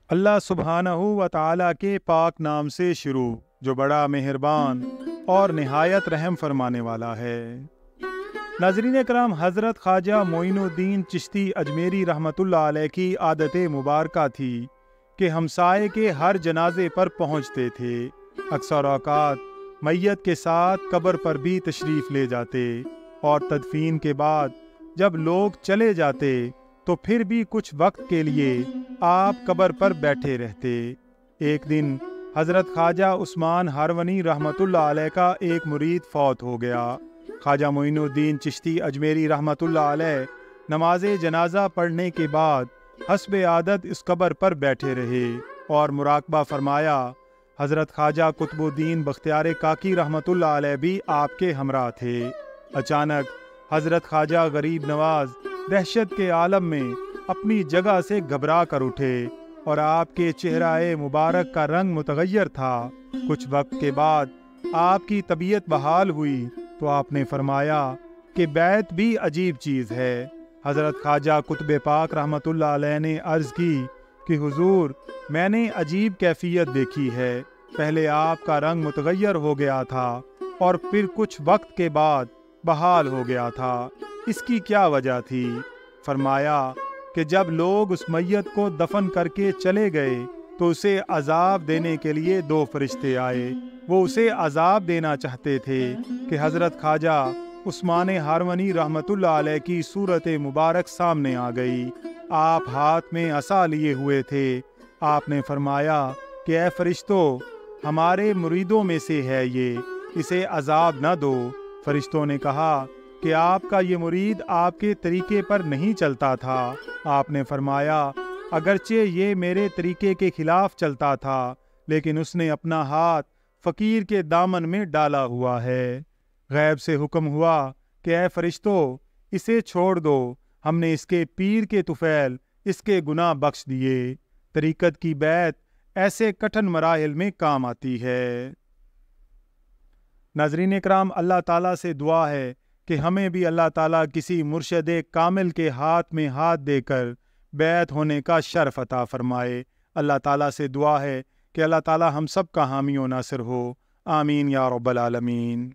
اللہ سبحانہ و تعالیٰ کے پاک نام سے شروع جو بڑا مہربان اور نہایت رحم فرمانے والا ہے۔ ناظرین کرام، حضرت خواجہ معین الدین چشتی اجمیری رحمۃ اللہ علیہ کی عادت مبارکہ تھی کہ ہمسائے کے ہر جنازے پر پہنچتے تھے۔ اکثر اوقات میت کے ساتھ قبر پر بھی تشریف لے جاتے اور تدفین کے بعد جب لوگ چلے جاتے تو پھر بھی کچھ وقت کے لیے آپ قبر پر بیٹھے رہتے۔ ایک دن حضرت خواجہ عثمان ہارونی رحمۃ اللہ علیہ کا ایک مرید فوت ہو گیا۔ خواجہ معین الدین چشتی اجمیری رحمۃ اللہ علیہ نماز جنازہ پڑھنے کے بعد حسب عادت اس قبر پر بیٹھے رہے اور مراقبہ فرمایا۔ حضرت خواجہ قطب الدین بختیار کاکی رحمۃ اللہ علیہ بھی آپ کے ہمراہ تھے۔ اچانک حضرت خواجہ غریب نواز دہشت کے عالم میں اپنی جگہ سے گھبرا کر اٹھے اور آپ کے چہرہ مبارک کا رنگ متغیر تھا۔ کچھ وقت کے بعد آپ کی طبیعت بحال ہوئی تو آپ نے فرمایا کہ بیعت بھی عجیب چیز ہے۔ حضرت خواجہ قطب پاک رحمۃ اللہ علیہ نے عرض کی کہ حضور، میں نے عجیب کیفیت دیکھی ہے۔ پہلے آپ کا رنگ متغیر ہو گیا تھا اور پھر کچھ وقت کے بعد بحال ہو گیا تھا، اس کی کیا وجہ تھی؟ فرمایا کہ جب لوگ اس میت کو دفن کر کے چلے گئے تو اسے عذاب دینے کے لیے دو فرشتے آئے۔ وہ اسے عذاب دینا چاہتے تھے کہ حضرت خواجہ عثمان ہارونی رحمۃ اللہ علیہ کی صورت مبارک سامنے آ گئی۔ آپ ہاتھ میں عصا لیے ہوئے تھے۔ آپ نے فرمایا کہ اے فرشتوں، ہمارے مریدوں میں سے ہے یہ، اسے عذاب نہ دو۔ فرشتوں نے کہا کہ آپ کا یہ مرید آپ کے طریقے پر نہیں چلتا تھا۔ آپ نے فرمایا اگرچہ یہ میرے طریقے کے خلاف چلتا تھا لیکن اس نے اپنا ہاتھ فقیر کے دامن میں ڈالا ہوا ہے۔ غیب سے حکم ہوا کہ اے فرشتوں، اسے چھوڑ دو، ہم نے اس کے پیر کے طفیل اس کے گناہ بخش دیے۔ طریقت کی بیعت ایسے کٹھن مراحل میں کام آتی ہے۔ ناظرین اکرام، اللہ تعالیٰ سے دعا ہے کہ ہمیں بھی اللہ تعالیٰ کسی مرشد کامل کے ہاتھ میں ہاتھ دے کر بیعت ہونے کا شرف عطا فرمائے۔ اللہ تعالیٰ سے دعا ہے کہ اللہ تعالیٰ ہم سب کا حامی و ناصر ہو۔ آمین یا رب العالمین۔